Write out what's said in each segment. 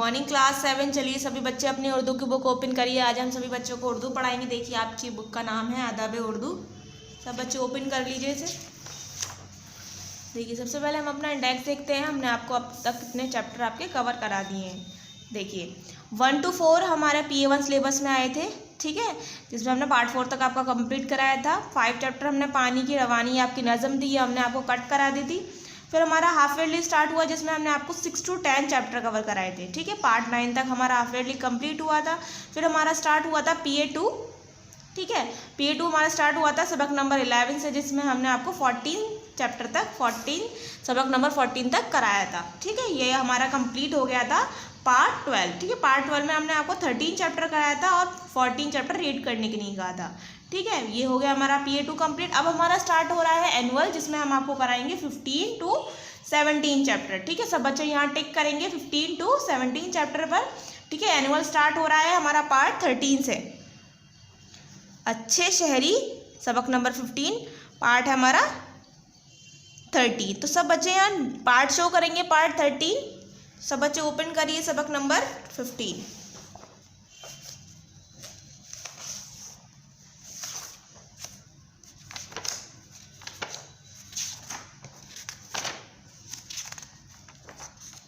Morning class 7। चलिए सभी बच्चे अपनी उर्दू की बुक ओपन करिए। आज हम सभी बच्चों को उर्दू पढ़ाएंगे। देखिए आपकी बुक का नाम है अदब उर्दू। सब बच्चे ओपन कर लीजिए इसे। देखिए सबसे पहले हम अपना इंडेक्स देखते हैं। हमने आपको अब तक कितने चैप्टर आपके कवर करा दिए हैं। देखिए 1 to 4 हमारे PA1 सिलेबस में आए थे, ठीक है, जिसमें हमने पार्ट 4 तक आपका कंप्लीट कराया था। 5 चैप्टर हमने पानी की रवानी आपकी नज़म दी, हमने आपको कट करा दी थी। फिर हमारा हाफ ईयरली स्टार्ट हुआ जिसमें हमने आपको 6 to 10 चैप्टर कवर कराए थे, ठीक है। पार्ट 9 तक हमारा हाफ ईयरली कंप्लीट हुआ था। फिर हमारा स्टार्ट हुआ था PA2, ठीक है। PA2 हमारा स्टार्ट हुआ था सबक नंबर 11 से, जिसमें हमने आपको 14 चैप्टर तक 14 सबक नंबर 14 तक कराया था, ठीक है। ये हमारा कंप्लीट हो गया था पार्ट 12, ठीक है। पार्ट 12 में हमने आपको 13 चैप्टर कराया था और 14 चैप्टर रीड करने के लिए कहा था, ठीक है। ये हो गया हमारा PA2 कंप्लीट। अब हमारा स्टार्ट हो रहा है एनुअल, जिसमें हम आपको कराएंगे 15 to 17 चैप्टर, ठीक है। सब बच्चे यहाँ टिक करेंगे 15 to 17 चैप्टर पर, ठीक है। एनुअल स्टार्ट हो रहा है हमारा पार्ट 13 से। अच्छे शहरी सबक नंबर 15, पार्ट है हमारा 30। तो सब बच्चे यहाँ पार्ट शो करेंगे पार्ट 13। सब बच्चे ओपन करिए सबक नंबर 15।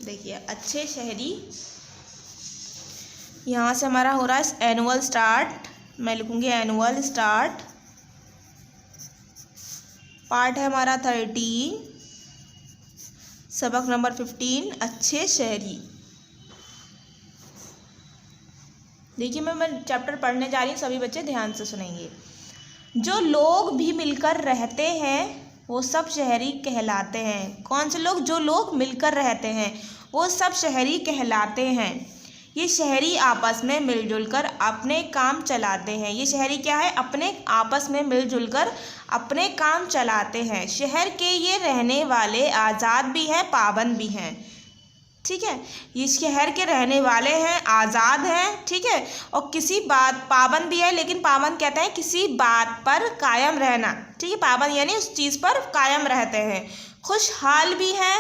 देखिए अच्छे शहरी, यहाँ से हमारा हो रहा है एनुअल स्टार्ट। मैं लिखूंगी एनुअल स्टार्ट। पार्ट है हमारा 13, सबक नंबर 15 अच्छे शहरी। देखिए मैं चैप्टर पढ़ने जा रही हूँ, सभी बच्चे ध्यान से सुनेंगे। जो लोग भी मिलकर रहते हैं वो सब शहरी कहलाते हैं। कौन से लोग? जो लोग मिलकर रहते हैं वो सब शहरी कहलाते हैं। ये शहरी आपस में मिलजुल कर अपने काम चलाते हैं। ये शहरी क्या है? अपने आपस में मिलजुल कर अपने काम चलाते हैं। शहर के ये रहने वाले आज़ाद भी हैं, पाबंद भी हैं, ठीक है। ये शहर के रहने वाले हैं, आज़ाद हैं, ठीक है, और किसी बात पाबंद भी है। लेकिन पाबंद कहते हैं किसी बात पर कायम रहना, ठीक है। पाबंद यानी उस चीज़ पर कायम रहते हैं। खुशहाल भी हैं,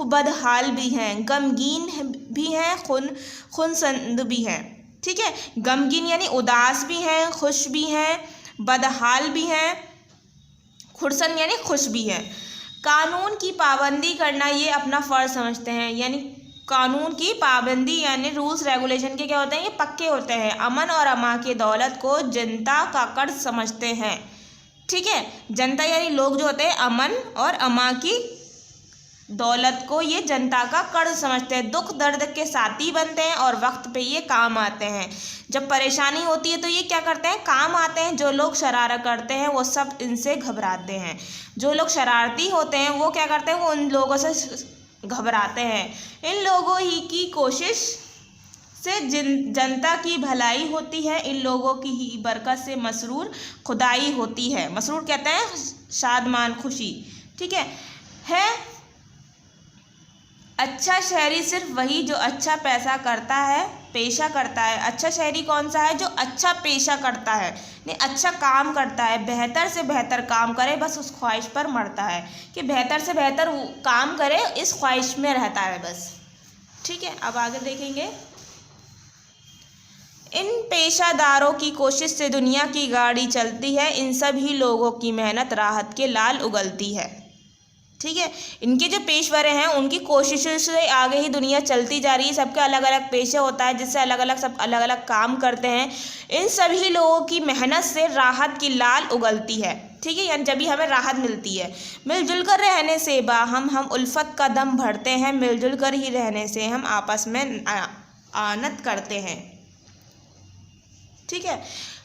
बदहाल भी हैं, गमगीन भी हैं, खुनसंद भी हैं, ठीक है। गमगीन यानी उदास भी हैं, खुश भी हैं, बदहाल भी हैं, खुरसन यानी खुश भी हैं। कानून की पाबंदी करना ये अपना फ़र्ज समझते हैं। यानी कानून की पाबंदी यानी रूल्स रेगुलेशन के क्या होते हैं? ये पक्के होते हैं। अमन और अमा की दौलत को जनता का कर्ज समझते हैं, ठीक है। जनता यानी लोग जो होते हैं, अमन और अमा की दौलत को ये जनता का कर्ज समझते हैं। दुख दर्द के साथी बनते हैं और वक्त पे ये काम आते हैं। जब परेशानी होती है तो ये क्या करते हैं? काम आते हैं। जो लोग शरारत करते हैं वो सब इनसे घबराते हैं। जो लोग शरारती होते हैं वो क्या करते हैं? वो उन लोगों से घबराते हैं। इन लोगों ही की कोशिश से जनता की भलाई होती है। इन लोगों की ही बरकत से मसरूर खुदाई होती है। मसरूर कहते हैं शादमान, खुशी, ठीक है। अच्छा शहरी सिर्फ वही जो अच्छा पैसा करता है, पेशा करता है। अच्छा शहरी कौन सा है? जो अच्छा पेशा करता है, नहीं अच्छा काम करता है, बेहतर से बेहतर काम करे, बस उस ख्वाहिश पर मरता है कि बेहतर से बेहतर काम करे, इस ख्वाहिश में रहता है बस, ठीक है। अब आगे देखेंगे। इन पेशादारों की कोशिश से दुनिया की गाड़ी चलती है। इन सभी लोगों की मेहनत राहत के लाल उगलती है, ठीक है। इनके जो पेशवरे हैं उनकी कोशिशों से आगे ही दुनिया चलती जा रही है। सबके अलग अलग पेशे होता है, जिससे अलग अलग सब अलग अलग काम करते हैं। इन सभी लोगों की मेहनत से राहत की लाल उगलती है, ठीक है। यानी जब भी हमें राहत मिलती है। मिलजुल कर रहने से हम उल्फत का दम भरते हैं। मिलजुल कर ही रहने से हम आपस में आनत करते हैं, ठीक है।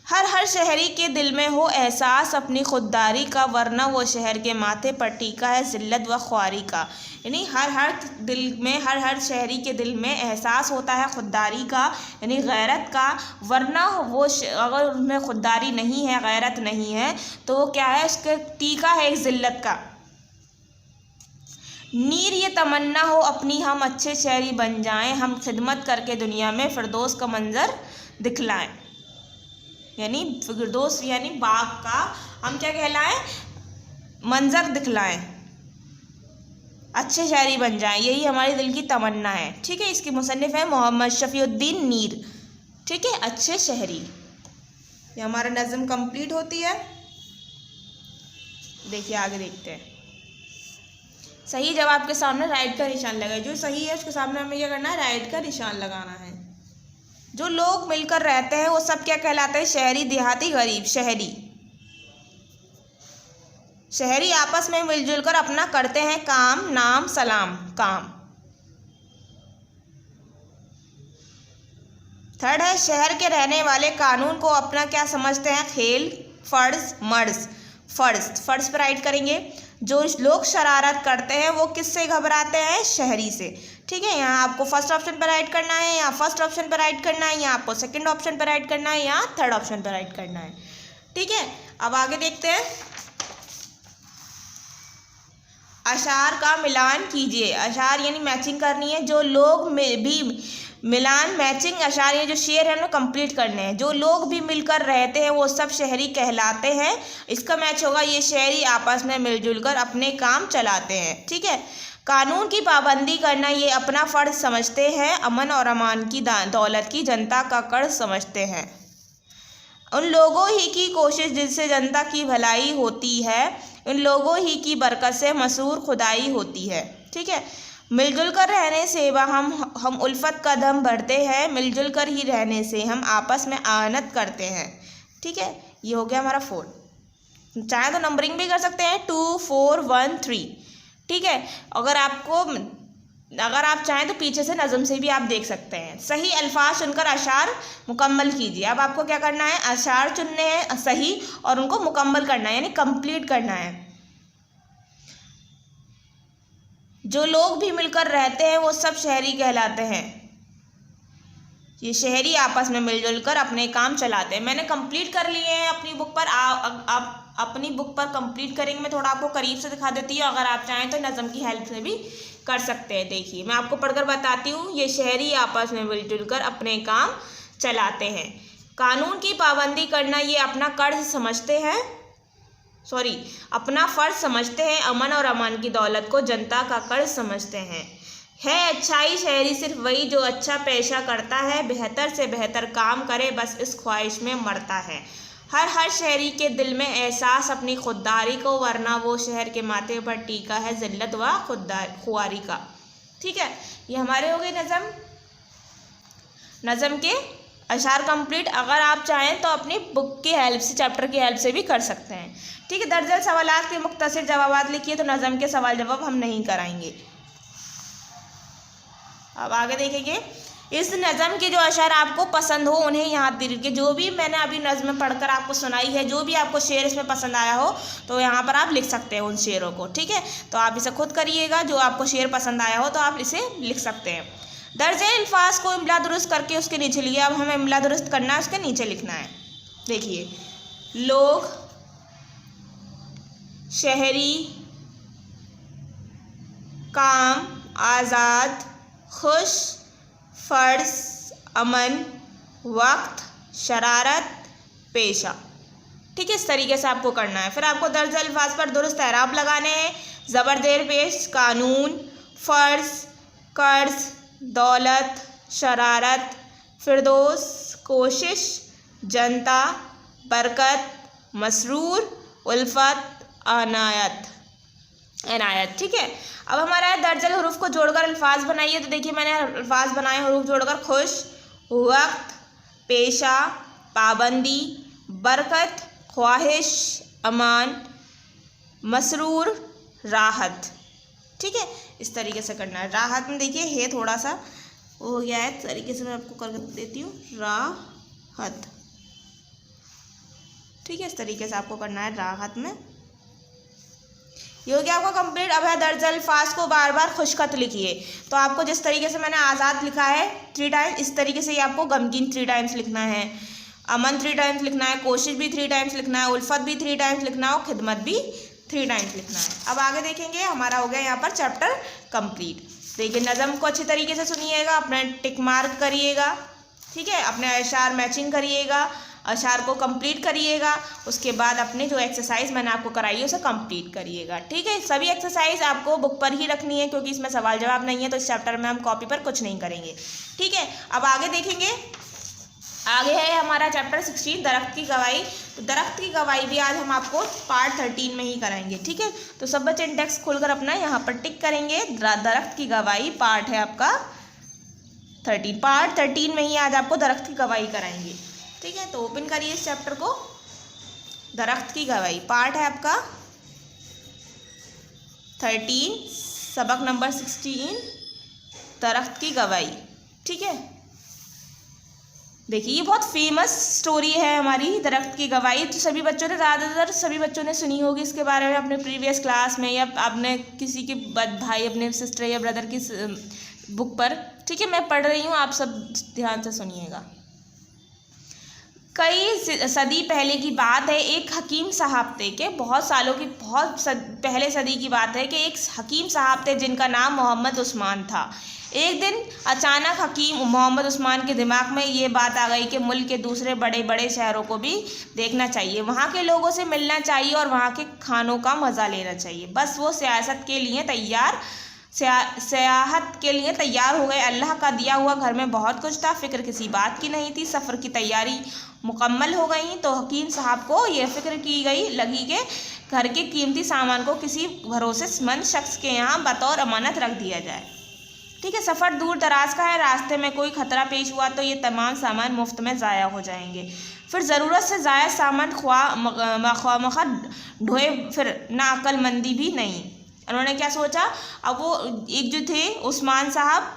हर शहरी के दिल में हो एहसास अपनी खुददारी का, वरना वो शहर के माथे पर टीका है जिल्लत व ख्वारी का। यानी हर दिल में, हर शहरी के दिल में एहसास होता है खुददारी का, यानी गैरत का, वरना वो अगर उनमें खुददारी नहीं है, गैरत नहीं है, तो वो क्या है? उसका टीका है एक जिल्लत का। नीर ये तमन्ना हो अपनी हम अच्छे शहरी बन जाएं, हम खिदमत करके दुनिया में फिरदौस का मंजर दिखलाएं। यानी फिरदौस यानी बाग का हम क्या कहलाएं? मंजर दिखलाएं, अच्छे शायरी बन जाएं, यही हमारे दिल की तमन्ना है। ठीक है, इसकी मुसन्निफ़ है मोहम्मद शफ़ीउद्दीन मीर। ठीक है, अच्छे शहरी। ये हमारा नज़म कंप्लीट होती है। देखिए आगे देखते हैं। सही जवाब के सामने राइट का निशान लगाए। जो सही है उसके सामने हमें क्या करना है, राइट का निशान लगाना है। जो लोग मिलकर रहते हैं वो सब क्या कहलाते हैं, शहरी, देहाती, गरीब। शहरी, शहरी आपस में मिलजुल कर अपना करते हैं काम, नाम सलाम, काम। थर्ड है, शहर के रहने वाले कानून को अपना क्या समझते हैं, खेल, फर्ज, मर्ज। फर्ज, फर्ज पर राइट करेंगे। जो लोग शरारत करते हैं वो किससे घबराते हैं, शहरी से। ठीक है, यहाँ आपको फर्स्ट ऑप्शन पर राइट करना है, या फर्स्ट ऑप्शन पर राइट करना है, या आपको सेकंड ऑप्शन पर राइट करना है, या थर्ड ऑप्शन पर राइट करना है। ठीक है, अब आगे देखते हैं। अशार का मिलान कीजिए। अशार यानी मैचिंग करनी है। जो लोग भी मिलान, मैचिंग अशार, ये जो शेर है ना कंप्लीट करने हैं। जो लोग भी मिलकर रहते हैं वो सब शहरी कहलाते हैं। इसका मैच होगा, ये शहरी आपस में मिलजुल कर अपने काम चलाते हैं। ठीक है, कानून की पाबंदी करना ये अपना फ़र्ज समझते हैं। अमन और अमान की दौलत की जनता का कर्ज समझते हैं। उन लोगों ही की कोशिश जिससे जनता की भलाई होती है, उन लोगों ही की बरकत से मसरूर खुदाई होती है। ठीक है, मिलजुल कर रहने से हम उल्फत का दम भरते हैं। मिलजुल कर ही रहने से हम आपस में आनत करते हैं। ठीक है, ये हो गया हमारा 4। चाहे तो नंबरिंग भी कर सकते हैं, 2, 4, 1, 3। ठीक है, अगर आप चाहें तो पीछे से नज़म से भी आप देख सकते हैं। सही अल्फाज चुनकर अशार मुकम्मल कीजिए। अब आपको क्या करना है, अशार चुनने हैं सही और उनको मुकम्मल करना है, यानी कंप्लीट करना है। जो लोग भी मिलकर रहते हैं वो सब शहरी कहलाते हैं। ये शहरी आपस में मिलजुल कर अपने काम चलाते हैं। मैंने कंप्लीट कर लिए हैं अपनी बुक पर। आप अपनी बुक पर कंप्लीट करेंगे। मैं थोड़ा आपको करीब से दिखा देती हूँ, अगर आप चाहें तो नज़म की हेल्प से भी कर सकते हैं। देखिए मैं आपको पढ़कर बताती हूँ। ये शहरी आपस में मिलजुल कर अपने काम चलाते हैं। कानून की पाबंदी करना ये अपना कर्ज समझते हैं, अपना फ़र्ज समझते हैं। अमन और अमान की दौलत को जनता का कर्ज समझते हैं। है अच्छाई शहरी सिर्फ वही जो अच्छा पेशा करता है। बेहतर से बेहतर काम करे बस इस ख्वाहिश में मरता है। हर शहरी के दिल में एहसास अपनी खुददारी को, वरना वो शहर के माथे पर टीका है जिल्लत व खुआरी का। ठीक है, ये हमारे हो गए नज़म के अशार कंप्लीट। अगर आप चाहें तो अपनी बुक की हेल्प से, चैप्टर की हेल्प से भी कर सकते हैं। ठीक है, दर्जन सवालात के मुख्तसर जवाबात लिखिए, तो नज़म के सवाल जवाब हम नहीं कराएंगे। अब आगे देखेंगे। इस नज़म के जो अशार आपको पसंद हो उन्हें यहाँ दिल के, जो भी मैंने अभी नज़म पढ़कर आपको सुनाई है, जो भी आपको शेर इसमें पसंद आया हो तो यहाँ पर आप लिख सकते हैं उन शेरों को। ठीक है, तो आप इसे खुद करिएगा। जो आपको शेर पसंद आया हो तो आप इसे लिख सकते हैं। दर्ज अल्फाज को इमला दुरुस्त करके उसके नीचे लिखिए। अब हमें इमला दुरुस्त करना है, उसके नीचे लिखना है। देखिए, लोग, शहरी, काम, आज़ाद, खुश, फ़र्ज, अमन, वक्त, शरारत, पेशा। ठीक है, इस तरीके से आपको करना है। फिर आपको दर्ज अल्फाज पर दुरुस्त एराब लगाने हैं। ज़बर ज़ेर पेश, कानून, फ़र्ज, कर्ज, दौलत, शरारत, फिरदौस, कोशिश, जनता, बरकत, मसरूर, उल्फत, अनायत। ठीक है, अब हमारा दर्जल हरूफ को जोड़कर अल्फाज बनाइए। तो देखिए मैंने अल्फाज बनाए हरूफ जोड़कर। खुश, वक्त, पेशा, पाबंदी, बरकत, ख्वाहिश, अमान, मसरूर, राहत। ठीक है, इस तरीके से करना है। राहत में देखिए है थोड़ा सा हो गया है, इस तरीके से मैं आपको कर देती हूँ, राहत। ठीक है, इस तरीके से आपको करना है राहत में। ये हो गया आपको कंप्लीट। अब है दर्ज अल्फाज को बार बार खुशखत लिखिए। तो आपको जिस तरीके से मैंने आज़ाद लिखा है 3 टाइम्स, इस तरीके से ही आपको गमगीन 3 टाइम्स लिखना है, अमन 3 टाइम्स लिखना है, कोशिश भी 3 टाइम्स लिखना है, उल्फत भी 3 टाइम्स लिखना है और खिदमत भी 3 टाइम्स लिखना है। अब आगे देखेंगे। हमारा हो गया यहाँ पर चैप्टर कंप्लीट। देखिए नज़म को अच्छी तरीके से सुनिएगा, अपने टिक मार्क करिएगा। ठीक है, अपने अशार मैचिंग करिएगा, अशार को कंप्लीट करिएगा। उसके बाद अपने जो एक्सरसाइज मैंने आपको कराई है उसे कंप्लीट करिएगा। ठीक है, सभी एक्सरसाइज आपको बुक पर ही रखनी है क्योंकि इसमें सवाल जवाब नहीं है, तो इस चैप्टर में हम कॉपी पर कुछ नहीं करेंगे। ठीक है, अब आगे देखेंगे। आगे है हमारा चैप्टर 16 दरख्त की गवाही। तो दरख्त की गवाही भी आज हम आपको पार्ट 13 में ही कराएंगे। ठीक है, तो सब बच्चे इंडेक्स खोलकर अपना यहाँ पर टिक करेंगे। दरख्त की गवाही पार्ट है आपका 13, पार्ट 13 में ही आज आपको दरख्त की गवाही कराएंगे। ठीक है, तो ओपन करिए इस चैप्टर को। दरख्त की गवाही पार्ट है आपका 13, सबक नंबर 16 दरख्त की गवाही। ठीक है, देखिए ये बहुत फेमस स्टोरी है हमारी दरख्त की गवाही। तो सभी बच्चों ने ज़्यादातर सभी बच्चों ने सुनी होगी इसके बारे में अपने प्रीवियस क्लास में, या आपने किसी के भाई अपने सिस्टर या ब्रदर की बुक पर। ठीक है, मैं पढ़ रही हूँ, आप सब ध्यान से सुनिएगा। कई सदी पहले की बात है, एक हकीम साहब थे के बहुत सालों की पहले सदी की बात है कि एक हकीम साहब थे जिनका नाम मोहम्मद उस्मान था। एक दिन अचानक हकीम मोहम्मद उस्मान के दिमाग में ये बात आ गई कि मुल्क के दूसरे बड़े बड़े शहरों को भी देखना चाहिए, वहाँ के लोगों से मिलना चाहिए और वहाँ के खानों का मज़ा लेना चाहिए। बस वो सियाहत के लिए तैयार हो गए। अल्लाह का दिया हुआ घर में बहुत कुछ था, फ़िक्र किसी बात की नहीं थी। सफ़र की तैयारी मुकम्मल हो गई तो हकीम साहब को यह फ़िक्र लगी कि घर के कीमती सामान को किसी भरोसेमंद शख्स के यहाँ बतौर अमानत रख दिया जाए। ठीक है, सफ़र दूर दराज का है, रास्ते में कोई ख़तरा पेश हुआ तो ये तमाम सामान मुफ्त में ज़ाया हो जाएंगे। फिर ज़रूरत से ज़ाया सामान ख्वाह ढोए, फिर नाअक्लमंदी भी नहीं। उन्होंने क्या सोचा, अब वो एक जो थे उस्मान साहब,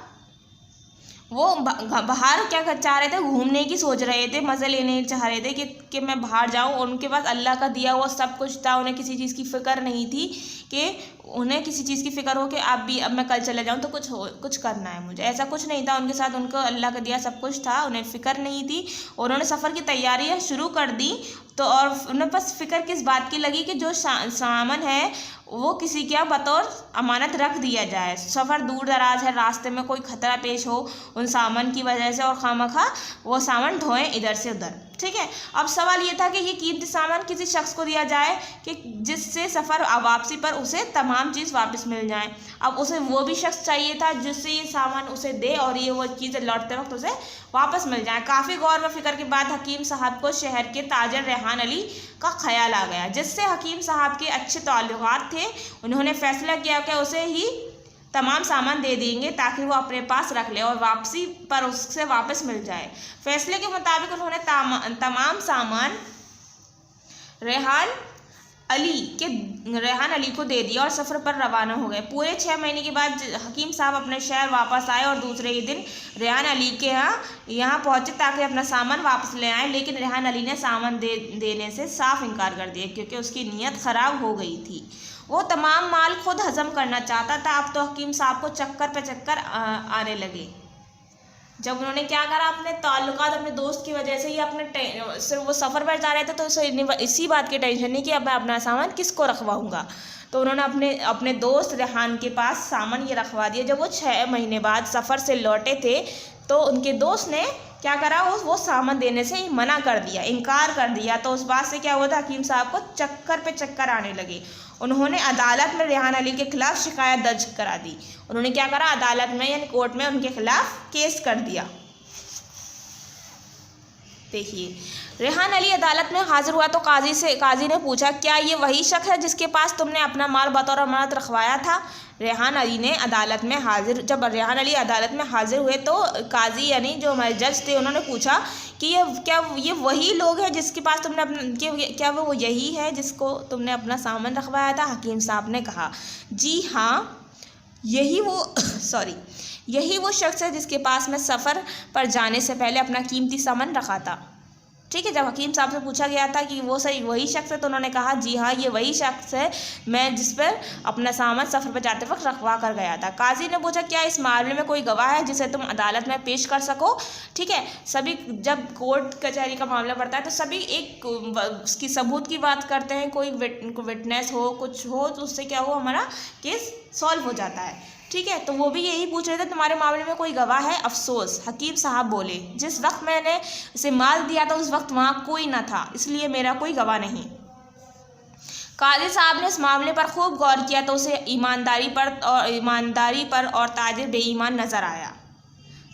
वो बाहर क्या चाह रहे थे, घूमने की सोच रहे थे, मज़े लेने चाह रहे थे कि मैं बाहर जाऊं। उनके पास अल्लाह का दिया हुआ सब कुछ था, उन्हें किसी चीज़ की फ़िक्र नहीं थी कि उन्हें किसी चीज़ की फ़िक्र हो कि अब मैं कल चले जाऊं तो कुछ करना है मुझे, ऐसा कुछ नहीं था उनके साथ। उनको अल्लाह का दिया सब कुछ था, उन्हें फ़िक्र नहीं थी। उन्होंने सफ़र की तैयारियाँ शुरू कर दी। तो और उन्हें बस फ़िक्र किस बात की लगी कि जो सामान है वो किसी के बतौर अमानत रख दिया जाए। सफ़र दूर दराज है, रास्ते में कोई ख़तरा पेश हो उन सामान की वजह से और खामखा वो सामान ढोएं इधर से उधर। ठीक है, अब सवाल ये था कि ये कीमती सामान किसी शख्स को दिया जाए कि जिससे सफ़र वापसी पर उसे तमाम चीज़ वापस मिल जाए। अब उसे वो भी शख्स चाहिए था जिससे ये सामान उसे दे और ये वो चीज़ें लौटते वक्त उसे वापस मिल जाए। काफ़ी गौर व फिक्र के बाद हकीम साहब को शहर के ताजर रेहान अली का ख्याल आ गया, जिससे हकीम साहब के अच्छे ताल्लुकात थे। उन्होंने फैसला किया कि उसे ही तमाम सामान दे देंगे ताकि वो अपने पास रख ले और वापसी पर उससे वापस मिल जाए। फैसले के मुताबिक उन्होंने तमाम सामान रेहान अली को दे दिया और सफ़र पर रवाना हो गए। पूरे 6 महीने के बाद हकीम साहब अपने शहर वापस आए और दूसरे ही दिन रेहान अली के यहाँ पहुँचे ताकि अपना सामान वापस ले आए। लेकिन रेहान अली ने सामान देने से साफ इनकार कर दिया क्योंकि उसकी नीयत ख़राब हो गई थी। वो तमाम माल खुद हज़म करना चाहता था। अब तो हकीम साहब को चक्कर पे चक्कर आने लगे। जब उन्होंने क्या करा, अपने ताल्लुकात अपने दोस्त की वजह से ही सिर्फ वो सफ़र पर जा रहे थे तो इसी बात की टेंशन नहीं कि अब मैं अपना सामान किसको रखवाऊँगा। तो उन्होंने अपने दोस्त रेहान के पास सामान ये रखवा दिया। जब वो 6 महीने बाद सफ़र से लौटे थे तो उनके दोस्त ने क्या करा, वो सामान देने से मना कर दिया, इनकार कर दिया। तो उस बात से क्या हुआ था, हकीम साहब को चक्कर पे चक्कर आने लगे। उन्होंने अदालत में रेहान अली के ख़िलाफ़ शिकायत दर्ज करा दी। उन्होंने क्या करा, अदालत में यानी कोर्ट में उनके ख़िलाफ़ केस कर दिया। देखिए, रेहान अली अदालत में हाजिर हुआ तो काजी ने पूछा, क्या ये वही शख्स है जिसके पास तुमने अपना माल बतौर अमानत रखवाया था? जब रेहान अली अदालत में हाजिर हुए तो काजी यानी जो हमारे जज थे उन्होंने पूछा कि ये वही लोग हैं जिसके पास तुमने क्या वो यही है जिसको तुमने अपना सामान रखवाया था? हकीम साहब ने कहा, जी हाँ, यही वो शख्स है जिसके पास मैं सफ़र पर जाने से पहले अपना कीमती सामान रखा था। ठीक है, जब हकीम साहब से पूछा गया था कि वही शख्स है तो उन्होंने कहा, जी हाँ, ये वही शख्स है मैं जिस पर अपना सामान सफ़र पर जाते वक्त रखवा कर गया था। काजी ने पूछा, क्या इस मामले में कोई गवाह है जिसे तुम अदालत में पेश कर सको? ठीक है, सभी जब कोर्ट कचहरी का मामला पड़ता है तो सभी एक उसकी सबूत की बात करते हैं, कोई विटनेस हो कुछ हो तो उससे क्या हो, हमारा केस सॉल्व हो जाता है। ठीक है, तो वो भी यही पूछ रहे थे तुम्हारे मामले में कोई गवाह है? अफसोस, हकीम साहब बोले, जिस वक्त मैंने उसे माल दिया था उस वक्त वहाँ कोई न था, इसलिए मेरा कोई गवाह नहीं। काजी साहब ने इस मामले पर खूब गौर किया तो उसे ईमानदारी पर और ताजिर बेईमान नजर आया।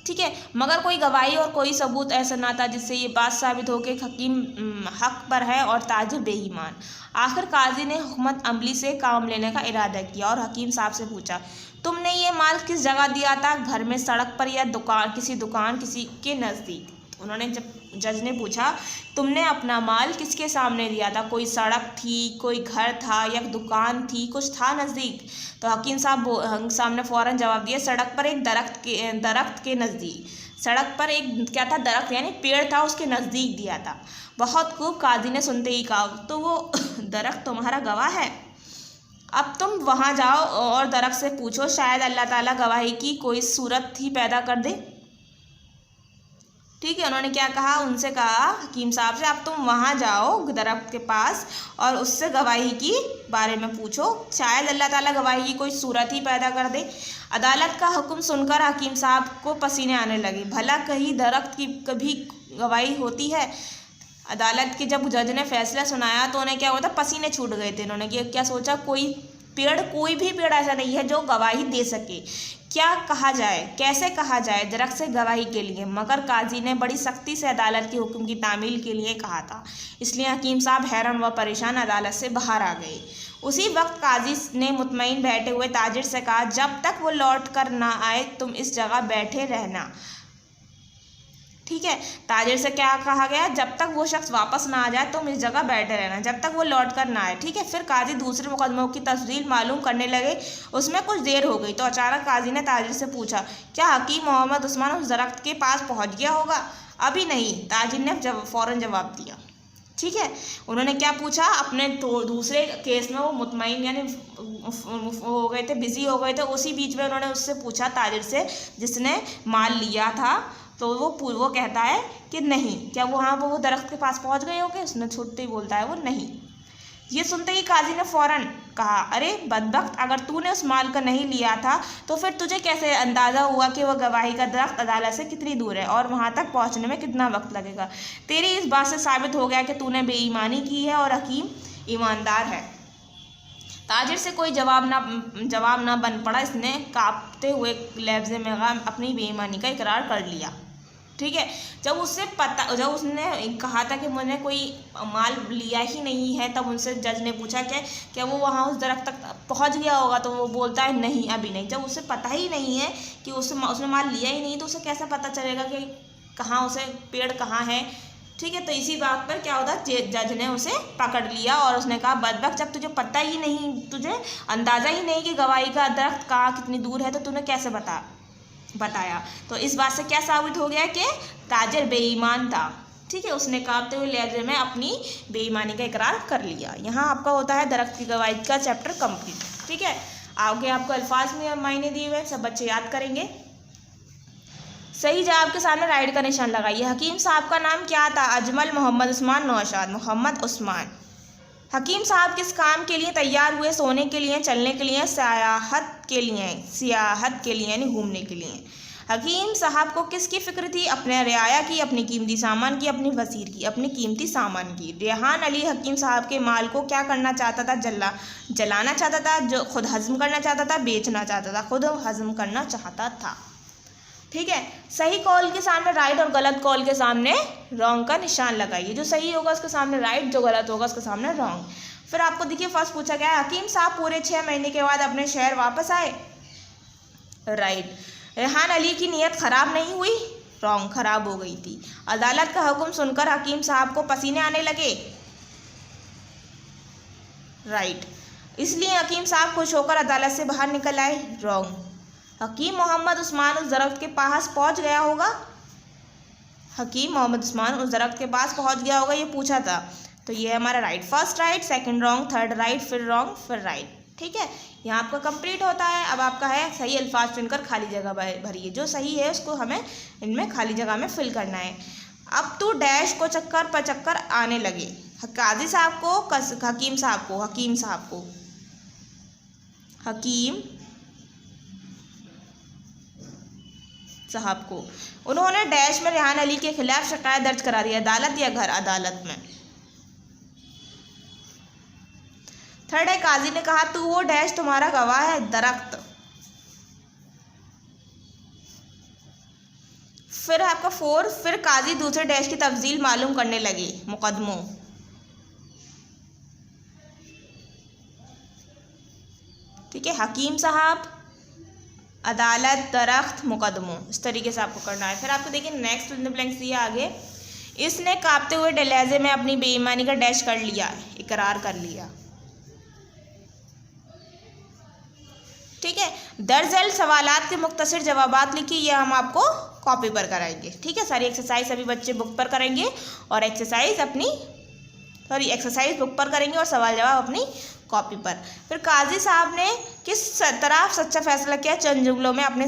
ठीक है, मगर कोई गवाही और कोई सबूत ऐसा ना था जिससे ये बात साबित हो कि हकीम हक पर है और ताजिर बेईमान। आखिर काजी ने हुकूमत अमली से काम लेने का इरादा किया और हकीम साहब से पूछा, तुमने ये माल किस जगह दिया था? घर में, सड़क पर या किसी दुकान, किसी के नज़दीक? उन्होंने जब जज ने पूछा, तुमने अपना माल किसके सामने दिया था? कोई सड़क थी, कोई घर था या दुकान थी, कुछ था नज़दीक? तो हकीम साहब ने फ़ौरन जवाब दिया, सड़क पर एक दरख्त के नज़दीक। सड़क पर एक क्या था? दरख्त, यानी पेड़ था, उसके नज़दीक दिया था। बहुत खूब, काजी ने सुनते ही कहा, तो वो दरख्त तुम्हारा गवाह है। अब तुम वहाँ जाओ और दरख्त से पूछो, शायद अल्लाह ताला गवाही की कोई सूरत ही पैदा कर दे। ठीक है, उन्होंने क्या कहा? उनसे कहा हकीम साहब से, अब तुम वहाँ जाओ दरख्त के पास और उससे गवाही की बारे में पूछो, शायद अल्लाह ताला गवाही की कोई सूरत ही पैदा कर दे। अदालत का हुक्म सुनकर हकीम साहब को पसीने आने लगे। भला कहीं दरख्त की कभी गवाही होती है? अदालत के जब जज ने फैसला सुनाया तो उन्हें क्या हुआ था? पसीने छूट गए थे। उन्होंने क्या सोचा, कोई भी पेड़ ऐसा नहीं है जो गवाही दे सके। क्या कहा जाए, कैसे कहा जाए दरख्त से गवाही के लिए? मगर काजी ने बड़ी सख्ती से अदालत के हुक्म की तामील के लिए कहा था, इसलिए हकीम साहब हैरान व परेशान अदालत से बाहर आ गए। उसी वक्त काजी ने मुतमईन बैठे हुए ताजिर से कहा, जब तक वो लौट कर ना आए तुम इस जगह बैठे रहना। ठीक है, ताजिर से क्या कहा गया? जब तक वो शख्स वापस ना आ जाए तुम इस जगह बैठे रहना, जब तक वो लौट कर ना आए। ठीक है, फिर काजी दूसरे मुकदमों की तफसील मालूम करने लगे। उसमें कुछ देर हो गई तो अचानक काजी ने ताजिर से पूछा, क्या हकीम मोहम्मद उस्मान उस दरख्त के पास पहुंच गया होगा? अभी नहीं, ताजिर ने फ़ौरन जवाब दिया। ठीक है, उन्होंने क्या पूछा? अपने दूसरे केस में वो मुतमईन यानी हो गए थे, बिज़ी हो गए थे। उसी बीच में उन्होंने उससे पूछा, ताजिर से जिसने माल लिया था, तो वो कहता है कि नहीं। क्या वो दरख्त के पास पहुंच गए होंगे? उसने छूटते ही बोलता है वो नहीं। ये सुनते ही काजी ने फ़ौरन कहा, अरे बदबख्त, अगर तूने उस माल का नहीं लिया था तो फिर तुझे कैसे अंदाज़ा हुआ कि वह गवाही का दरख्त अदालत से कितनी दूर है और वहाँ तक पहुँचने में कितना वक्त लगेगा? तेरी इस बात से साबित हो गया कि तूने बेईमानी की है और हकीम ईमानदार है। ताजिर से कोई जवाब ना बन पड़ा। इसने कांपते हुए लहजे में अपनी बेईमानी का इकरार कर लिया। ठीक है, जब उसने कहा था कि मैंने कोई माल लिया ही नहीं है, तब उनसे जज ने पूछा कि क्या वो वहाँ उस दरख्त तक पहुँच गया होगा? तो वो बोलता है नहीं, अभी नहीं। जब उसे पता ही नहीं है कि उसने माल लिया ही नहीं, तो उसे कैसे पता चलेगा कि पेड़ कहाँ है? ठीक है, तो इसी बात पर क्या होता है, जज ने उसे पकड़ लिया और उसने कहा, बदबख्त, जब तुझे पता ही नहीं, तुझे अंदाज़ा ही नहीं कि गवाही का दरख्त कहाँ कितनी दूर है, तो तूने कैसे बताया? तो इस बात से क्या साबित हो गया कि ताजिर बेईमान था। ठीक है, उसने कांपते हुए लहजे में अपनी बेईमानी का इकरार कर लिया। यहाँ आपका होता है दरख्त की गवाही का चैप्टर कंप्लीट। ठीक है, आगे आपको अल्फाज में मायने दिए हुए सब बच्चे याद करेंगे। सही जवाब के सामने राइट का निशान लगाइए। हकीम साहब का नाम क्या था? अजमल मोहम्मद उस्मान नौशाद मोहम्मद उस्मान। हकीम साहब किस काम के लिए तैयार हुए? सोने के लिए, चलने के लिए, सियाहत के लिए यानी घूमने के लिए। हकीम साहब को किसकी फ़िक्र थी? अपने रियाया की, अपनी कीमती सामान की, अपने वज़ीर की, अपने कीमती सामान की। रेहान अली हकीम साहब के माल को क्या करना चाहता था? जलाना चाहता था, जो खुद हज़म करना चाहता था, बेचना चाहता था, खुद हज़म करना चाहता था। ठीक है, सही कॉल के सामने राइट और गलत कॉल के सामने रॉन्ग का निशान लगाइए। जो सही होगा उसके सामने राइट, जो गलत होगा उसके सामने रॉन्ग। फिर आपको देखिए फर्स्ट पूछा गया है, हकीम साहब पूरे 6 महीने के बाद अपने शहर वापस आए। राइट। रेहान अली की नीयत ख़राब नहीं हुई? रॉन्ग, ख़राब हो गई थी। अदालत का हुक्म सुनकर हकीम साहब को पसीने आने लगे। राइट। इसलिए हकीम साहब खुश होकर अदालत से बाहर निकल आए। रॉन्ग। हकीम मोहम्मद उस्मान उस दरख्त के पास पहुंच गया होगा? हकीम मोहम्मद उस्मान उस दरख्त के पास पहुंच गया होगा, ये पूछा था, तो ये हमारा right. First right, second wrong, third right, फिर रॉन्ग, फिर राइट। ठीक है, यहाँ आपका कंप्लीट होता है। अब आपका है सही अल्फाज चुनकर खाली जगह भरिए। जो सही है उसको हमें इनमें खाली जगह में फिल करना है। अब तो डैश को चक्कर पर चक्कर आने लगे। काजी साहब को, हकीम साहब को, हकीम साहब को। उन्होंने डैश में रेहान अली के खिलाफ शिकायत दर्ज करा दी, अदालत या घर? अदालत में। थर्ड है, काजी ने कहा तू वो डैश तुम्हारा गवाह है, दरख्त। फिर आपका 4, फिर काजी दूसरे डैश की तफजील मालूम करने लगे, मुकदमों। ठीक है, हकीम साहब, अदालत, दरख्त, मुकदमों, इस तरीके से आपको करना है। फिर आपको देखिए नेक्स्ट ब्लैंक्स दिया आगे, इसने कांपते हुए लहजे में अपनी बेईमानी का डैश कर लिया, इकरार कर लिया। ठीक है, दर्जल सवालात के मुख्तसर जवाबात लिखिए, ये हम आपको कॉपी पर कराएंगे। ठीक है, सारी एक्सरसाइज सभी बच्चे बुक पर करेंगे और एक्सरसाइज बुक पर करेंगे और सवाल जवाब अपनी कॉपी पर। फिर काजी साहब ने किस तरफ सच्चा फैसला किया, चंद जुमलों में अपने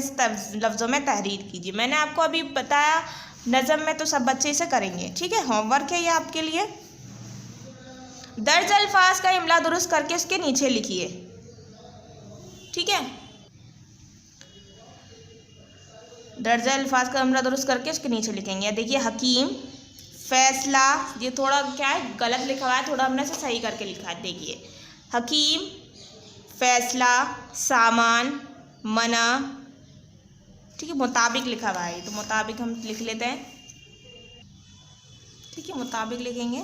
लफ्ज़ों में तहरीर कीजिए। मैंने आपको अभी बताया नज़म में, तो सब बच्चे इसे करेंगे। ठीक है, होमवर्क है ये आपके लिए। दर्ज अल्फाज का इमला दुरुस्त करके उसके नीचे लिखिए। ठीक है, दर्ज अल्फाज का इमला दुरुस्त करके उसके नीचे लिखेंगे। देखिए हकीम, फैसला, ये थोड़ा क्या है गलत लिखा हुआ है, थोड़ा हमने इसे सही करके लिखा है। देखिए हकीम, फैसला, सामान, मना। ठीक है, मुताबिक लिखा हुआ है, तो मुताबिक हम लिख लेते हैं। ठीक है, मुताबिक लिखेंगे।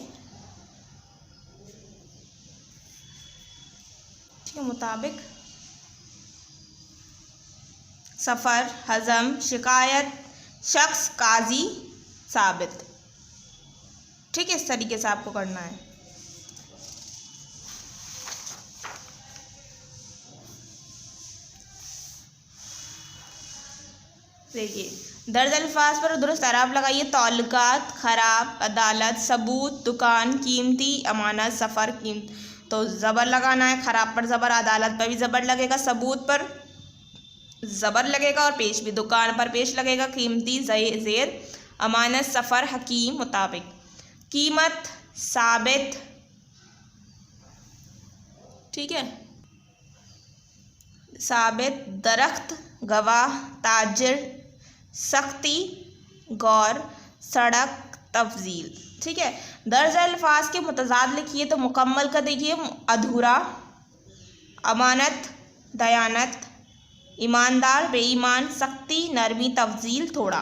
ठीक है, मुताबिक। सफ़र, हज़म, शिकायत, शख्स, काजी, साबित। ठीक है, इस तरीके से आपको करना है। देखिए दर्ज अल्फाज पर दुरुस्त अराब लगाइए। ताल्लुकात, खराब, अदालत, सबूत, दुकान, कीमती, अमानत, सफ़र, कीमत। तो ज़बर लगाना है, खराब पर ज़बर, अदालत पर भी ज़बर लगेगा, सबूत पर ज़बर लगेगा और पेश भी, दुकान पर पेश लगेगा, कीमती ज़ेर, अमानत, सफ़र, हकीम, मुताबिक, कीमत, साबित। ठीक है, साबित, दरख्त, गवाह, ताजिर, सख्ती, गौर, सड़क, तफजील। ठीक है, दर्ज अल्फाज के मुतजाद लिखिए, तो मुकम्मल का देखिए अधूरा, अमानत, दयानत, ईमानदार, बेईमान, सख्ती, नरमी, तफजील, थोड़ा।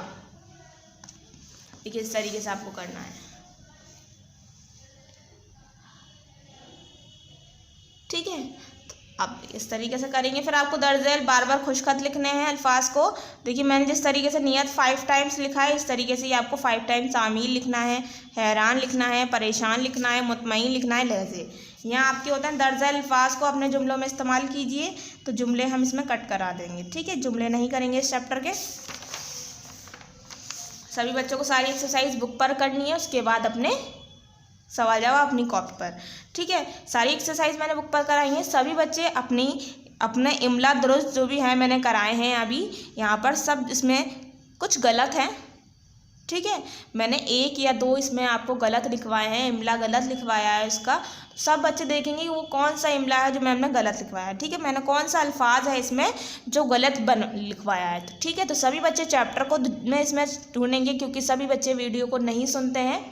देखिए इस तरीके से आपको करना है। ठीक है, अब इस तरीके से करेंगे। फिर आपको दर्ज बार बार खुशखत लिखने हैं अल्फाज को। देखिए मैंने जिस तरीके से नियत 5 टाइम्स लिखा है, इस तरीके से ही आपको 5 टाइम्स आमील लिखना है, हैरान लिखना है, परेशान लिखना है, मुतमईन लिखना है, लहजे। यहाँ आपके होते हैं दर्ज अल्फाज को अपने जुमलों में इस्तेमाल कीजिए, तो जुमले हम इसमें कट करा देंगे। ठीक है, जुमले नहीं करेंगे इस चैप्टर के। सभी बच्चों को सारी एक्सरसाइज बुक पर करनी है, उसके बाद अपने सवाल जवाब अपनी कॉपी पर। ठीक है, सारी एक्सरसाइज मैंने बुक पर कराई है। सभी बच्चे अपने इमला दुरुस्त जो भी है मैंने कराए हैं अभी यहाँ पर, सब इसमें कुछ गलत हैं। ठीक है, मैंने 1 या 2 इसमें आपको गलत लिखवाए हैं, इमला गलत लिखवाया है इसका। सब बच्चे देखेंगे कि वो कौन सा इमला है जो मैंने गलत लिखवाया है। ठीक है, मैंने कौन सा अल्फाज है इसमें जो गलत लिखवाया है। ठीक है, तो सभी बच्चे चैप्टर को में इसमें ढूंढेंगे, क्योंकि सभी बच्चे वीडियो को नहीं सुनते हैं।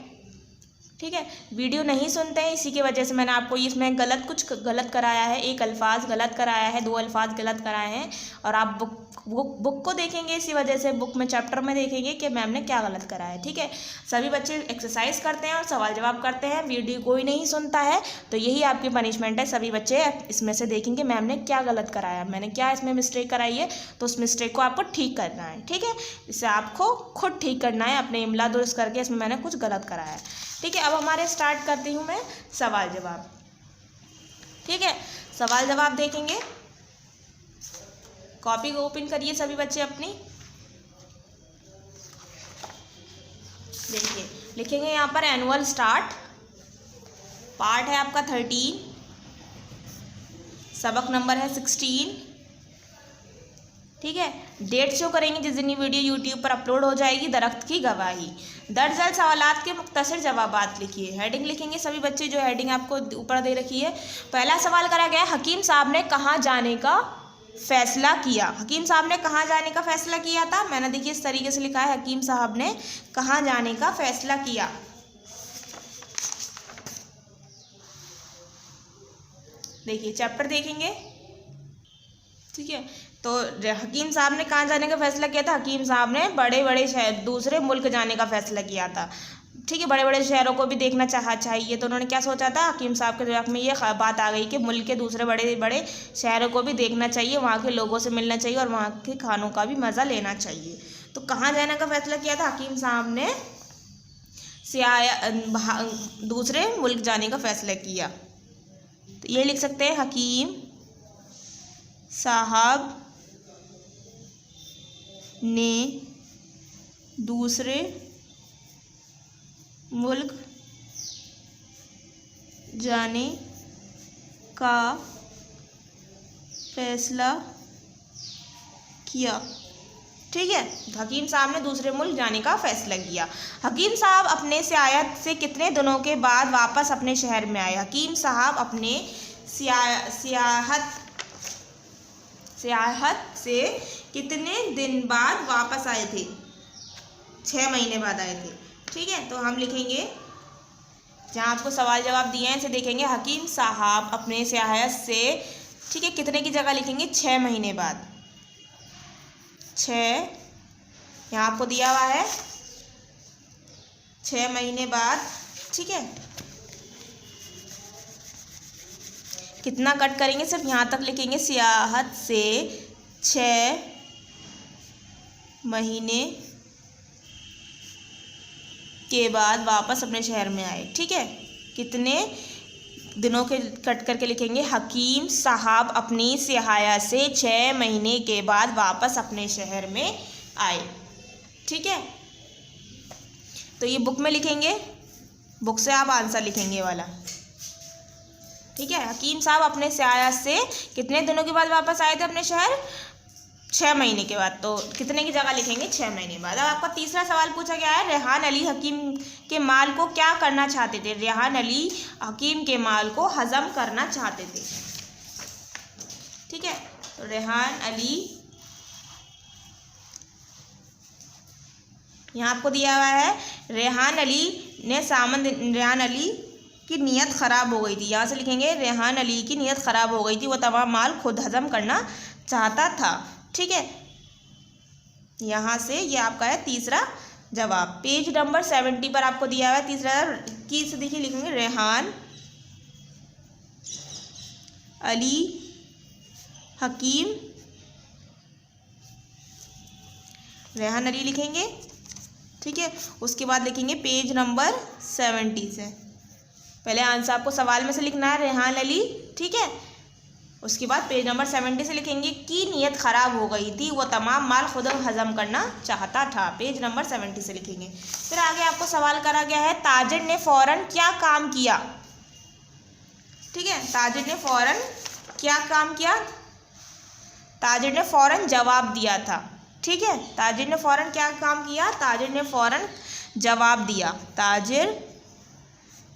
ठीक है, वीडियो नहीं सुनते हैं, इसी की वजह से मैंने आपको इसमें कुछ गलत कराया है। 1 अल्फाज गलत कराया है, 2 अल्फाज गलत कराए हैं, और आप बुक को देखेंगे, इसी वजह से बुक में चैप्टर में देखेंगे कि मैम ने क्या गलत कराया है। ठीक है, सभी बच्चे एक्सरसाइज करते हैं और सवाल जवाब करते हैं, वीडियो कोई नहीं सुनता है, तो यही आपकी पनिशमेंट है। सभी बच्चे इसमें से देखेंगे मैम ने क्या गलत कराया, मैंने क्या इसमें मिस्टेक कराई है, तो उस मिस्टेक को आपको ठीक करना है। ठीक है, इसे आपको खुद ठीक करना है, अपने इमला दुरुस्त करके इसमें मैंने कुछ गलत कराया है। ठीक है, अब हमारे स्टार्ट करती हूँ मैं सवाल जवाब। ठीक है, सवाल जवाब देखेंगे, कॉपी को ओपन करिए सभी बच्चे अपनी। देखिए लिखेंगे यहाँ पर एनुअल स्टार्ट, पार्ट है आपका 13, सबक नंबर है 16। ठीक है, डेट शो करेंगे जिस दिन ये वीडियो यूट्यूब पर अपलोड हो जाएगी। दरख्त की गवाही, दर्ज सवालात के मुख्तसर जवाबात लिखिए। हेडिंग लिखेंगे सभी बच्चे, जो हेडिंग आपको ऊपर दे रखी है। पहला सवाल करा गया, हकीम साहब ने कहाँ जाने का फैसला किया। हकीम साहब ने कहाँ जाने का फैसला किया था? मैंने देखिए इस तरीके से लिखा है, हकीम साहब ने कहाँ जाने का फैसला किया। देखिए चैप्टर देखेंगे, ठीक है। तो हकीम साहब ने कहाँ जाने का फैसला किया था? हकीम साहब ने बड़े बड़े शहर, दूसरे मुल्क जाने का फैसला किया था, ठीक है। बड़े बड़े शहरों को भी देखना चाहिए। तो उन्होंने क्या सोचा था? हकीम साहब के दिमाग में ये बात आ गई कि मुल्क के दूसरे बड़े बड़े शहरों को भी देखना चाहिए, वहाँ के लोगों से मिलना चाहिए और वहाँ के खानों का भी मज़ा लेना चाहिए। तो कहाँ जाने का फैसला किया था? हकीम साहब ने दूसरे मुल्क जाने का फैसला किया। तो ये लिख सकते हैं, हकीम साहब ने दूसरे मुल्क जाने का फैसला किया, ठीक है। हकीम साहब ने दूसरे मुल्क जाने का फैसला किया। हकीम साहब अपने सियाहत से कितने दिनों के बाद वापस अपने शहर में आए? हकीम साहब अपने सियाहत से कितने दिन बाद वापस आए थे? 6 महीने बाद आए थे, ठीक है। तो हम लिखेंगे, जहाँ आपको सवाल जवाब दिए हैं इसे देखेंगे, हकीम साहब अपने सियाहत से, ठीक है, कितने की जगह लिखेंगे? 6 महीने बाद। 6 यहाँ आपको दिया हुआ है, 6 महीने बाद, ठीक है। कितना कट करेंगे? सिर्फ यहाँ तक लिखेंगे, सियाहत से 6 महीने के बाद वापस अपने शहर में आए, ठीक है। कितने दिनों के कट करके लिखेंगे? हकीम साहब अपनी सियाहत से 6 महीने के बाद वापस अपने शहर में आए, ठीक है। तो ये बुक में लिखेंगे, बुक से आप आंसर लिखेंगे वाला, ठीक है। हकीम साहब अपने सियाहत से कितने दिनों के बाद वापस आए थे अपने शहर? 6 महीने के बाद। तो कितने की जगह लिखेंगे? 6 महीने बाद। अब आपका तीसरा सवाल पूछा गया है, रेहान अली हकीम के माल को क्या करना चाहते थे? रेहान अली हकीम के माल को हजम करना चाहते थे, ठीक है। तो रेहान अली, यहाँ आपको दिया हुआ है, रेहान अली की नीयत ख़राब हो गई थी। यहाँ से लिखेंगे, रेहान अली की नीयत ख़राब हो गई थी, वो तमाम माल खुद हजम करना चाहता था, ठीक है। यहाँ से ये आपका है तीसरा जवाब। पेज नंबर 70 पर आपको दिया हुआ है तीसरा की से देखिए, लिखेंगे रेहान अली हकीम, रेहान अली लिखेंगे, ठीक है। उसके बाद लिखेंगे पेज नंबर 70 से, पहले आंसर आपको सवाल में से लिखना है रेहान अली, ठीक है। उसके बाद पेज नंबर 70 से लिखेंगे की नीयत ख़राब हो गई थी, वो तमाम माल खुद हजम करना चाहता था। पेज नंबर 70 से लिखेंगे। फिर आगे आपको सवाल करा गया है, ताजिर ने फ़ौरन क्या काम किया? ठीक है, ताजिर ने फ़ौरन क्या काम किया? ताजिर ने फ़ौरन जवाब दिया था, ठीक है। ताजिर ने फ़ौरन क्या काम किया? ताजिर ने फ़ौरन जवाब दिया। ताजिर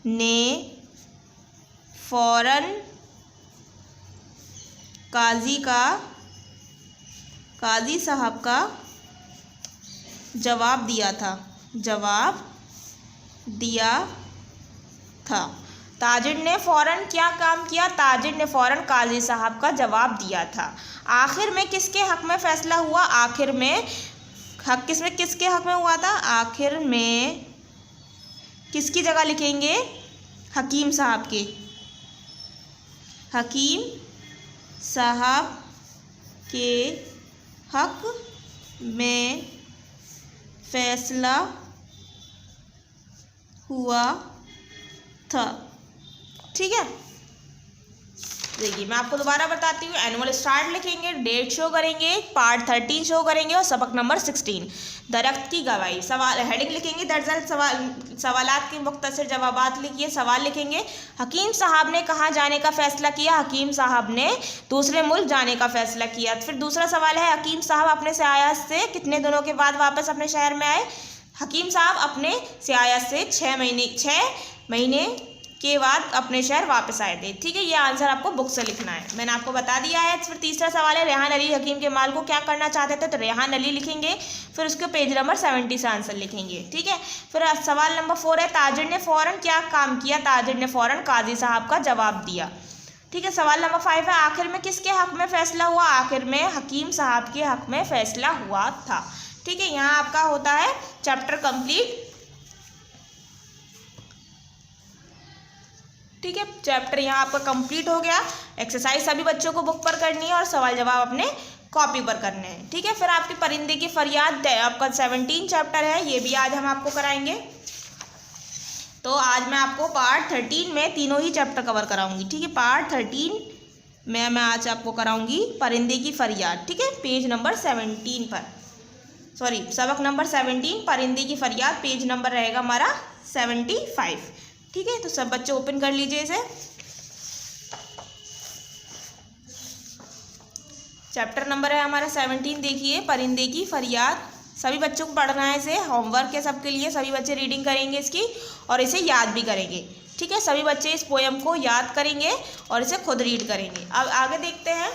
ने फ़ौरन काजी साहब का जवाब दिया था, ताजिर ने फ़ौरन क्या काम किया? ताजिर ने फ़ौरन काजी साहब का जवाब दिया था। आखिर में किसके हक़ में फ़ैसला हुआ? आखिर में किसके हक़ में हुआ था? आखिर में किसकी जगह लिखेंगे? हकीम साहब के। हकीम साहब के हक़ में फ़ैसला हुआ था, ठीक है। देखिए मैं आपको दोबारा बताती हूँ, एनुअल स्टार्ट लिखेंगे, डेट शो करेंगे, पार्ट 13 शो करेंगे और सबक नंबर 16 दरख्त की गवाही। सवाल हेडिंग लिखेंगे, दरअसल सवालात के मुख्तसर जवाबात लिखिए। सवाल लिखेंगे, हकीम साहब ने कहाँ जाने का फ़ैसला किया? हकीम साहब ने दूसरे मुल्क जाने का फ़ैसला किया। फिर दूसरा सवाल है, हकीम साहब अपने सियाहत से कितने दिनों के बाद वापस अपने शहर में आए? हकीम साहब अपने सियाहत से 6 महीने के बाद अपने शहर वापस आए थे। ठीक है, ये आंसर आपको बुक से लिखना है, मैंने आपको बता दिया है। फिर तीसरा सवाल है, रेहान अली हकीम के माल को क्या करना चाहते थे, तो रेहान अली लिखेंगे, फिर उसके पेज नंबर 70 से आंसर लिखेंगे। ठीक है, फिर सवाल नंबर 4 है, ताजिर ने फ़ौरन क्या काम किया, ताजिर ने फ़ौरन काजी साहब का जवाब दिया। ठीक है, सवाल नंबर 5 है, आखिर में किसके हक में फैसला हुआ, आखिर में हकीम साहब के हक में फैसला हुआ था। ठीक है, यहाँ आपका होता है चैप्टर कंप्लीट। ठीक है, चैप्टर यहाँ आपका कंप्लीट हो गया। एक्सरसाइज सभी बच्चों को बुक पर करनी है और सवाल जवाब अपने कॉपी पर करने हैं। ठीक है, फिर आपकी परिंदे की फरियाद आपका 17 चैप्टर है, ये भी आज हम आपको कराएंगे। तो आज मैं आपको पार्ट 13 में तीनों ही चैप्टर कवर कराऊंगी। ठीक है, पार्ट 13 में मैं आज आपको कराऊंगी परिंदे की फरियाद। ठीक है, पेज नंबर 17 पर, सॉरी सबक नंबर 17 परिंदे की फरियाद, पेज नंबर रहेगा हमारा 75। ठीक है, तो सब बच्चे ओपन कर लीजिए इसे। चैप्टर नंबर है हमारा 17, देखिए परिंदे की फरियाद। सभी बच्चों को पढ़ना है इसे, होमवर्क है सबके लिए, सभी बच्चे रीडिंग करेंगे इसकी और इसे याद भी करेंगे। ठीक है, सभी बच्चे इस पोएम को याद करेंगे और इसे खुद रीड करेंगे। अब आगे देखते हैं,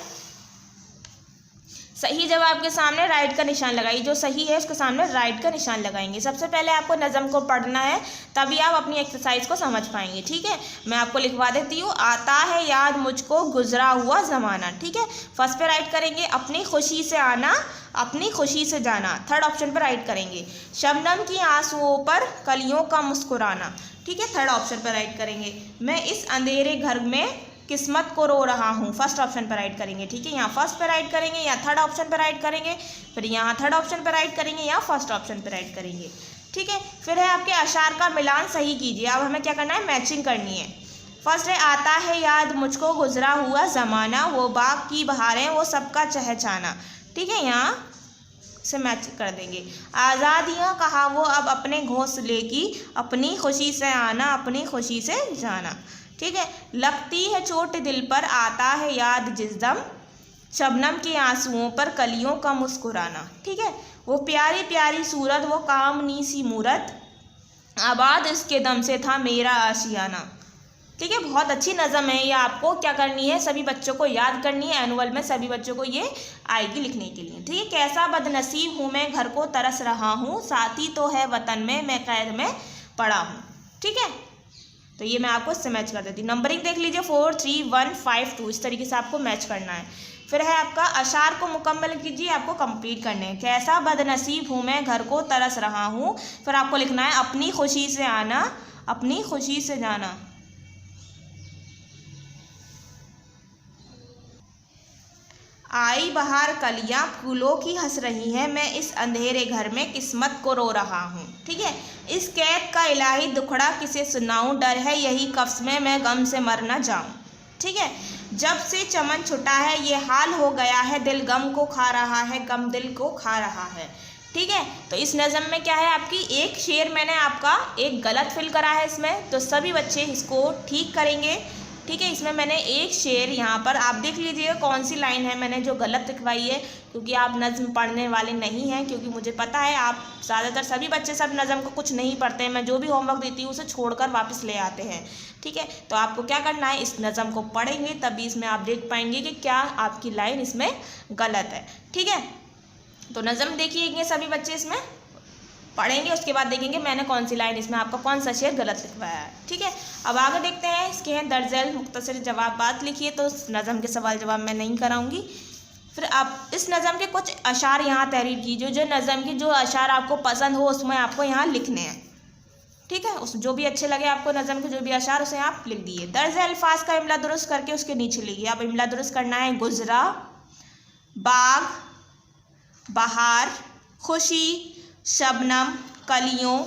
सही जवाब के सामने राइट का निशान लगाइए, जो सही है उसके सामने राइट का निशान लगाएंगे। सबसे पहले आपको नज़म को पढ़ना है, तभी आप अपनी एक्सरसाइज को समझ पाएंगे। ठीक है, मैं आपको लिखवा देती हूँ, आता है याद मुझको गुजरा हुआ ज़माना। ठीक है, फर्स्ट पे राइट करेंगे अपनी खुशी से आना, अपनी खुशी से जाना। थर्ड ऑप्शन पर राइट करेंगे शबनम की आंसुओं पर कलियों का मुस्कुराना। ठीक है, थर्ड ऑप्शन पर राइट करेंगे मैं इस अंधेरे घर में किस्मत को रो रहा हूँ। फर्स्ट ऑप्शन पर राइट करेंगे। ठीक है, यहाँ फर्स्ट पर राइट करेंगे या थर्ड ऑप्शन पर राइट करेंगे, फिर यहाँ थर्ड ऑप्शन पर राइट करेंगे या फर्स्ट ऑप्शन पर राइट करेंगे। ठीक है, फिर है आपके अशार का मिलान सही कीजिए। अब हमें क्या करना है, मैचिंग करनी है। फर्स्ट है, आता है याद मुझको गुजरा हुआ ज़माना, वो बाग की बहारें वो सबका चहचाना। ठीक है, यहाँ से मैच कर देंगे। आज़ादियाँ कहा वो अब अपने घोंसले की, अपनी खुशी से आना, अपनी खुशी से जाना। ठीक है, लगती है चोट दिल पर, आता है याद जिस दम, शबनम के आंसुओं पर कलियों का मुस्कुराना। ठीक है, वो प्यारी प्यारी सूरत, वो कामनी सी मूरत, आबाद इसके दम से था मेरा आशियाना। ठीक है, बहुत अच्छी नज़म है ये, आपको क्या करनी है, सभी बच्चों को याद करनी है। एनुअल में सभी बच्चों को ये आएगी लिखने के लिए। ठीक है, कैसा बदनसीब हूँ मैं घर को तरस रहा हूँ, साथी तो है वतन में मैं कैद में पड़ा हूँ। ठीक है, तो ये मैं आपको इससे मैच कर देती हूँ। नंबरिंग देख लीजिए 4 3 1 5 2, इस तरीके से आपको मैच करना है। फिर है आपका अशार को मुकम्मल कीजिए, आपको कंप्लीट करने हैं। कैसा बदनसीब हूँ मैं घर को तरस रहा हूँ, फिर आपको लिखना है अपनी खुशी से आना, अपनी खुशी से जाना। आई बहार कलियां फूलों की हंस रही हैं, मैं इस अंधेरे घर में किस्मत को रो रहा हूँ। ठीक है, इस कैद का इलाही दुखड़ा किसे सुनाऊं, डर है यही कफ्स में मैं गम से मर न जाऊं। ठीक है, जब से चमन छुटा है ये हाल हो गया है, दिल गम को खा रहा है, गम दिल को खा रहा है। ठीक है, तो इस नज़म में क्या है, आपकी एक शेर मैंने आपका एक गलत फिल करा है इसमें, तो सभी बच्चे इसको ठीक करेंगे। ठीक है, इसमें मैंने एक शेर यहाँ पर आप देख लीजिएगा कौन सी लाइन है मैंने जो गलत लिखवाई है, क्योंकि आप नज़्म पढ़ने वाले नहीं हैं, क्योंकि मुझे पता है आप ज़्यादातर सभी बच्चे सब नज़म को कुछ नहीं पढ़ते हैं। मैं जो भी होमवर्क देती हूँ उसे छोड़कर वापस ले आते हैं। ठीक है, तो आपको क्या करना है, इस नज़म को पढ़ेंगे तभी इसमें आप देख पाएंगे कि क्या आपकी लाइन इसमें गलत है। ठीक है, तो नज़म देखिएंगे सभी बच्चे, इसमें पढ़ेंगे, उसके बाद देखेंगे मैंने कौन सी लाइन इसमें आपका कौन सा शेर गलत लिखवाया है। ठीक है, अब आगे देखते हैं, इसके हैं दर्जैल मुख्तसर जवाब बात लिखिए, तो नज़म के सवाल जवाब मैं नहीं कराऊंगी। फिर आप इस नज़म के कुछ अशार यहाँ तहरीर कीजिए, जो नज़म के जो अशार आपको पसंद हो उसमें आपको यहाँ लिखने हैं। ठीक है, उस जो भी अच्छे लगे आपको नज़म के जो भी अशार उसे आप लिख दिए। दर्ज अल्फाज का इमला दुरुस्त करके उसके नीचे लिखिए। अब इमला दुरुस्त करना है, गुजरा, बाग, बहार, खुशी, शबनम, कलियों,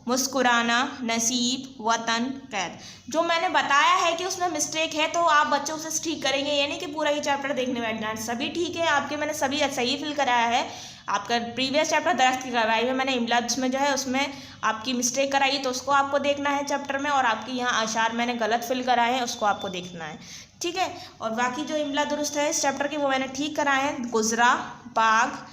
मुस्कुराना, नसीब, वतन, कैद। जो मैंने बताया है कि उसमें मिस्टेक है तो आप बच्चों से ठीक करेंगे, यानी कि पूरा ही चैप्टर देखने बैठना है। सभी ठीक है आपके, मैंने सभी सही फिल कराया है। आपका प्रीवियस चैप्टर दरख्त की कार्रवाई में मैंने इमला में जो है उसमें आपकी मिस्टेक कराई, तो उसको आपको देखना है चैप्टर में, और आपकी यहाँ अशार मैंने गलत फिल कराए हैं उसको आपको देखना है। ठीक है, और बाकी जो इमला दुरुस्त है इस चैप्टर के वो मैंने ठीक कराए हैं। गुजरा, बाग,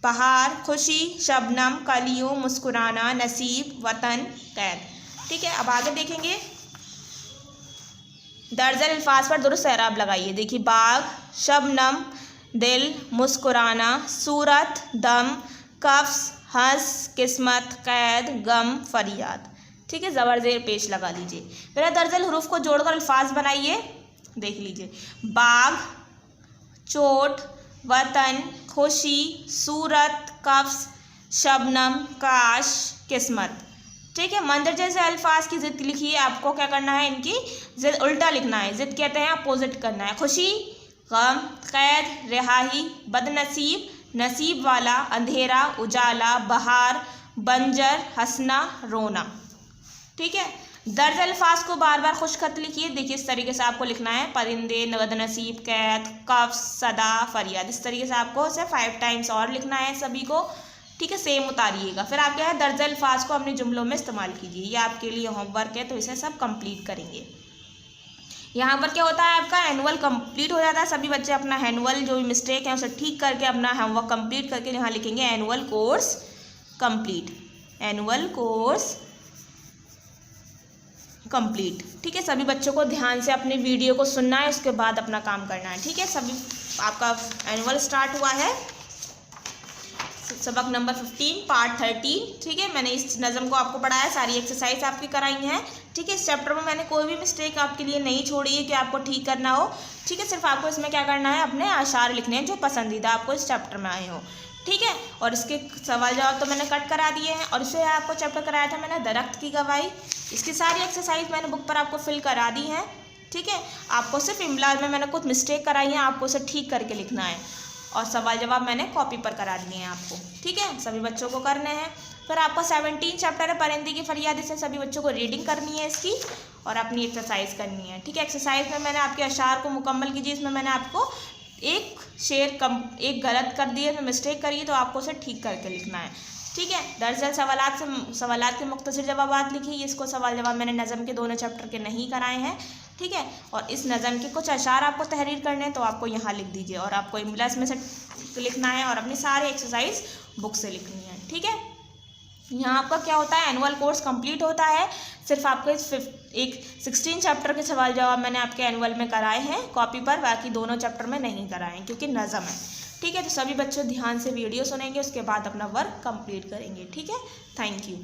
बहार, खुशी, शबनम, कलियों, मुस्कुराना, नसीब, वतन, कैद। ठीक है, अब आगे देखेंगे, दर्जन अल्फाज पर दुरुस्त एराब लगाइए। देखिए, बाग, शबनम, दिल, मुस्कुराना, सूरत, दम, कफ्स, हंस, किस्मत, कैद, गम, फरियाद। ठीक है, ज़बर ज़ेर पेश लगा लीजिए। फिर दर्जन हरूफ को जोड़कर अल्फाज बनाइए। देख लीजिए, बाग, चोट, वतन, खुशी, सूरत, कफ्स, शबनम, काश, किस्मत। ठीक है, मंदिर जैसे अल्फाज की ज़िद लिखिए। आपको क्या करना है, इनकी ज़िद उल्टा लिखना है। ज़िद कहते हैं अपोजिट करना है। खुशी, गम, कैद, रिहाई, बदनसीब, नसीब वाला, अंधेरा, उजाला, बहार, बंजर, हंसना, रोना। ठीक है, दर्ज अल्फाज को बार बार खुशखत लिखिए। देखिए, इस तरीके से आपको लिखना है, परिंदे, बदनसीब, कैद, कफ्स, सदा, फरियाद। इस तरीके से आपको इसे 5 टाइम्स और लिखना है सभी को। ठीक है, सेम उतारिएगा। फिर आप क्या है, दर्ज अल्फाज को अपने जुमलों में इस्तेमाल कीजिए। ये आपके लिए होमवर्क है, तो इसे सब कंप्लीट करेंगे। यहाँ पर क्या होता है, आपका एनुअल कंप्लीट हो जाता है। सभी बच्चे अपना एनुअल जो भी मिस्टेक है उसे ठीक करके अपना होमवर्क कंप्लीट करके यहाँ लिखेंगे annual course complete, annual course complete. ठीक है, सभी बच्चों को ध्यान से अपने वीडियो को सुनना है, उसके बाद अपना काम करना है। ठीक है, सभी आपका एनुअल स्टार्ट हुआ है। सबक नंबर 15 पार्ट 13। ठीक है, मैंने इस नज़म को आपको पढ़ाया, सारी एक्सरसाइज आपकी कराई हैं। ठीक है, इस चैप्टर में मैंने कोई भी मिस्टेक आपके लिए नहीं छोड़ी है कि आपको ठीक करना हो। ठीक है, सिर्फ आपको इसमें क्या करना है, अपने आशार लिखने हैं जो पसंदीदा आपको इस चैप्टर में आए हो। ठीक है, और इसके सवाल जवाब तो मैंने कट करा दिए हैं। और इससे आपको चैप्टर कराया था मैंने दरख्त की गवाही। इसकी सारी एक्सरसाइज मैंने बुक पर आपको फिल करा दी हैं। ठीक है, आपको सिर्फ इमला में मैंने कुछ मिस्टेक कराई है, आपको उसे ठीक करके लिखना है। और सवाल जवाब मैंने कॉपी पर करा दिए हैं आपको। ठीक है, सभी बच्चों को करने हैं। फिर आपका 17 चैप्टर है परिंदे की फरियाद, इसे सभी बच्चों को रीडिंग करनी है इसकी और अपनी एक्सरसाइज करनी है। ठीक है, एक्सरसाइज में मैंने आपके अशार को मुकम्मल कीजिए। इसमें मैंने आपको एक शेर एक गलत कर दिए, तो मिस्टेक करिए, तो आपको उसे ठीक करके लिखना है। ठीक है, दरअसल सवालात के मुख्तसर जवाबात लिखिए। इसको सवाल जवाब मैंने नज़म के दोनों चैप्टर के नहीं कराए हैं। ठीक है, और इस नज़म के कुछ अशार आपको तहरीर करने हैं, तो आपको यहाँ लिख दीजिए और आपको इमला में से लिखना है और अपनी सारी एक्सरसाइज बुक से लिखनी है। ठीक है, यहाँ आपका क्या होता है, एनुअल कोर्स कंप्लीट होता है। सिर्फ आपको एक 16 चैप्टर के सवाल जवाब मैंने आपके एनुअल में कराए हैं कॉपी पर, बाकी दोनों चैप्टर में नहीं कराए हैं क्योंकि नज़म है। ठीक है, तो सभी बच्चों ध्यान से वीडियो सुनेंगे, उसके बाद अपना वर्क कंप्लीट करेंगे। ठीक है, थैंक यू।